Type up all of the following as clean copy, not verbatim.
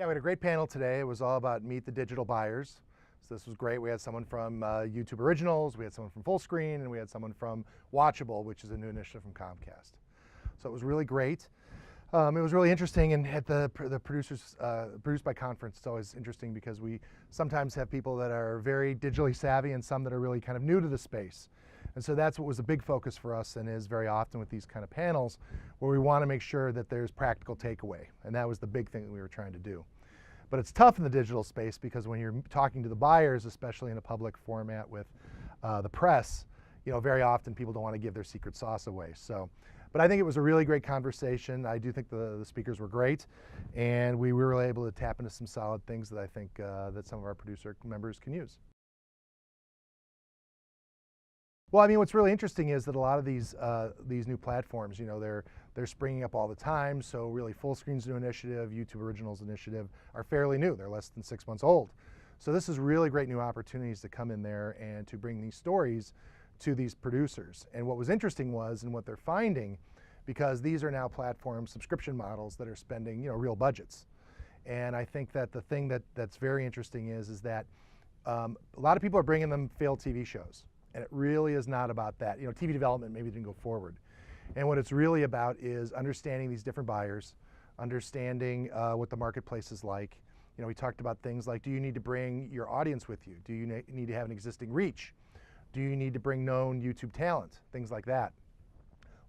Yeah, we had a great panel today. It was all about meet the digital buyers. So this was great. We had someone from YouTube Originals, we had someone from Fullscreen, and we had someone from Watchable, which is a new initiative from Comcast. So it was really great. It was really interesting, and at the producers, Produced by Conference, it's always interesting because we sometimes have people that are very digitally savvy and some that are really kind of new to the space. And so that's what was a big focus for us and is very often with these kind of panels where we want to make sure that there's practical takeaway. And that was the big thing that we were trying to do. But it's tough in the digital space because when you're talking to the buyers, especially in a public format with the press, very often people don't want to give their secret sauce away. But I think it was a really great conversation. I do think the speakers were great, and we were able to tap into some solid things that I think that some of our producer members can use. Well, I mean, what's really interesting is that a lot of these new platforms, they're springing up all the time. So really, Fullscreen's new initiative, YouTube Originals initiative are fairly new. They're less than 6 months old. So this is really great new opportunities to come in there and to bring these stories to these producers. And what was interesting was, and what they're finding, because these are now platform subscription models that are spending, real budgets. And I think that the thing that's very interesting is that a lot of people are bringing them failed TV shows. And it really is not about that. TV development maybe didn't go forward. And what it's really about is understanding these different buyers, understanding what the marketplace is like. We talked about things like, do you need to bring your audience with you? Do you need to have an existing reach? Do you need to bring known YouTube talent? Things like that.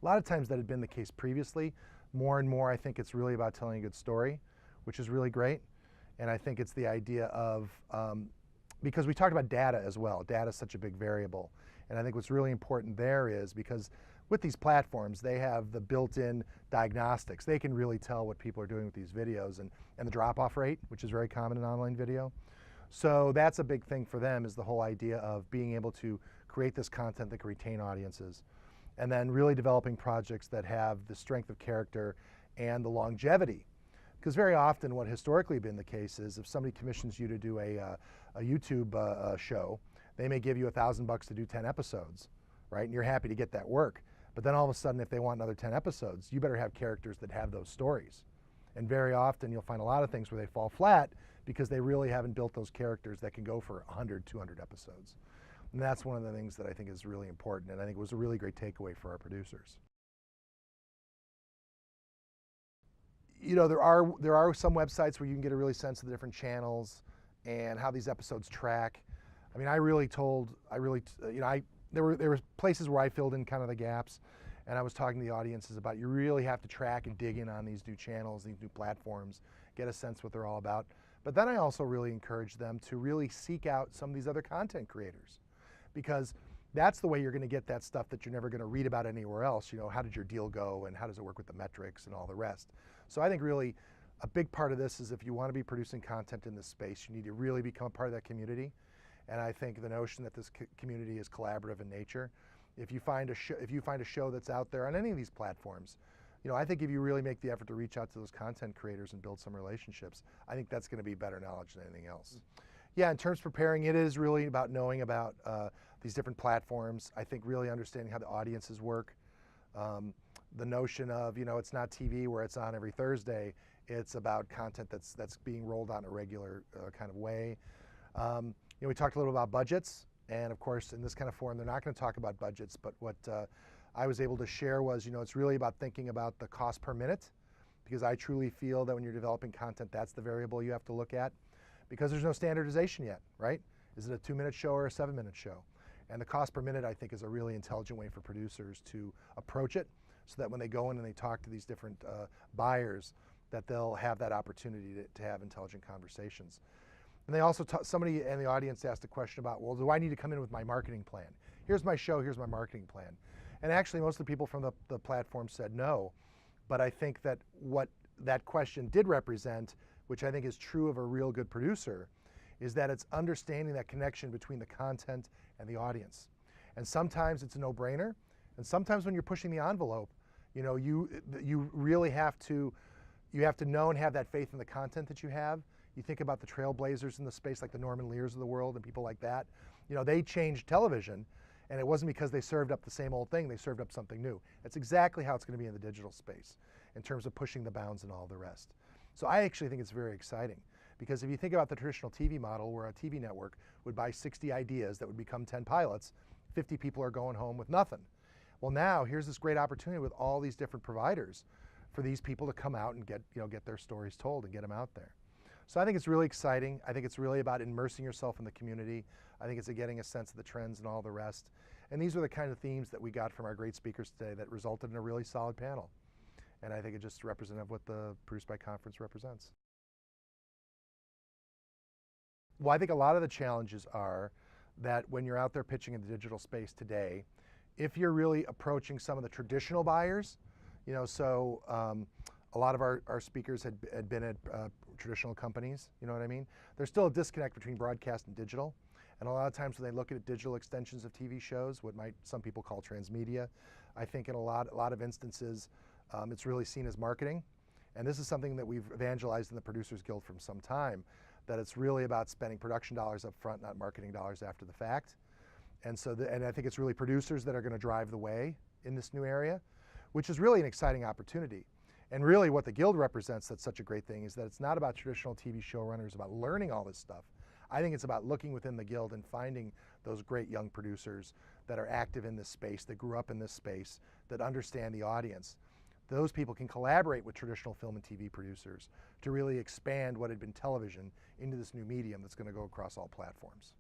A lot of times that had been the case previously. More and more, I think it's really about telling a good story, which is really great. And I think it's the idea of, because we talked about data as well. Data is such a big variable. And I think what's really important there is because with these platforms, they have the built-in diagnostics. They can really tell what people are doing with these videos and the drop-off rate, which is very common in online video. So that's a big thing for them, is the whole idea of being able to create this content that can retain audiences. And then really developing projects that have the strength of character and the longevity. Because very often what historically been the case is if somebody commissions you to do a YouTube show, they may give you $1,000 to do 10 episodes, right? And you're happy to get that work. But then all of a sudden, if they want another 10 episodes, you better have characters that have those stories. And very often you'll find a lot of things where they fall flat because they really haven't built those characters that can go for 100, 200 episodes. And that's one of the things that I think is really important, and I think it was a really great takeaway for our producers. There are some websites where you can get a really sense of the different channels and how these episodes track. I mean, there were places where I filled in kind of the gaps, and I was talking to the audiences about you really have to track and dig in on these new channels, these new platforms, get a sense what they're all about. But then I also really encourage them to really seek out some of these other content creators, because that's the way you're going to get that stuff that you're never going to read about anywhere else. How did your deal go and how does it work with the metrics and all the rest. So I think really a big part of this is if you want to be producing content in this space, you need to really become a part of that community. And I think the notion that this community is collaborative in nature, if you find a show that's out there on any of these platforms, I think if you really make the effort to reach out to those content creators and build some relationships, I think that's going to be better knowledge than anything else. Yeah, in terms of preparing, it is really about knowing about these different platforms. I think really understanding how the audiences work. The notion of, it's not TV where it's on every Thursday. It's about content that's being rolled out in a regular kind of way. We talked a little about budgets, and of course, in this kind of forum, they're not going to talk about budgets, but what I was able to share was, it's really about thinking about the cost per minute, because I truly feel that when you're developing content, that's the variable you have to look at, because there's no standardization yet, right? Is it a 2-minute show or a 7-minute show? And the cost per minute, I think, is a really intelligent way for producers to approach it, so that when they go in and they talk to these different buyers, that they'll have that opportunity to have intelligent conversations. And they also, somebody in the audience asked a question about, well, do I need to come in with my marketing plan? Here's my show, here's my marketing plan. And actually, most of the people from the platform said no. But I think that what that question did represent, which I think is true of a real good producer, is that it's understanding that connection between the content and the audience. And sometimes it's a no-brainer. And sometimes when you're pushing the envelope, you really have to know and have that faith in the content that you have. You think about the trailblazers in the space, like the Norman Lears of the world and people like that. They changed television, and it wasn't because they served up the same old thing. They served up something new. That's exactly how it's going to be in the digital space in terms of pushing the bounds and all the rest. So I actually think it's very exciting, because if you think about the traditional TV model where a TV network would buy 60 ideas that would become 10 pilots, 50 people are going home with nothing. Well, now here's this great opportunity with all these different providers for these people to come out and get their stories told and get them out there. So I think it's really exciting. I think it's really about immersing yourself in the community. I think it's getting a sense of the trends and all the rest. And these are the kind of themes that we got from our great speakers today that resulted in a really solid panel. And I think it just representative of what the Produce By Conference represents. Well, I think a lot of the challenges are that when you're out there pitching in the digital space today, if you're really approaching some of the traditional buyers, a lot of our speakers had been at traditional companies, you know what I mean? There's still a disconnect between broadcast and digital. And a lot of times when they look at digital extensions of TV shows, what some people call transmedia, I think in a lot of instances, it's really seen as marketing. And this is something that we've evangelized in the Producers Guild for some time, that it's really about spending production dollars up front, not marketing dollars after the fact. And so, and I think it's really producers that are going to drive the way in this new area, which is really an exciting opportunity. And really what the Guild represents that's such a great thing is that it's not about traditional TV showrunners, about learning all this stuff. I think it's about looking within the Guild and finding those great young producers that are active in this space, that grew up in this space, that understand the audience. Those people can collaborate with traditional film and TV producers to really expand what had been television into this new medium that's going to go across all platforms.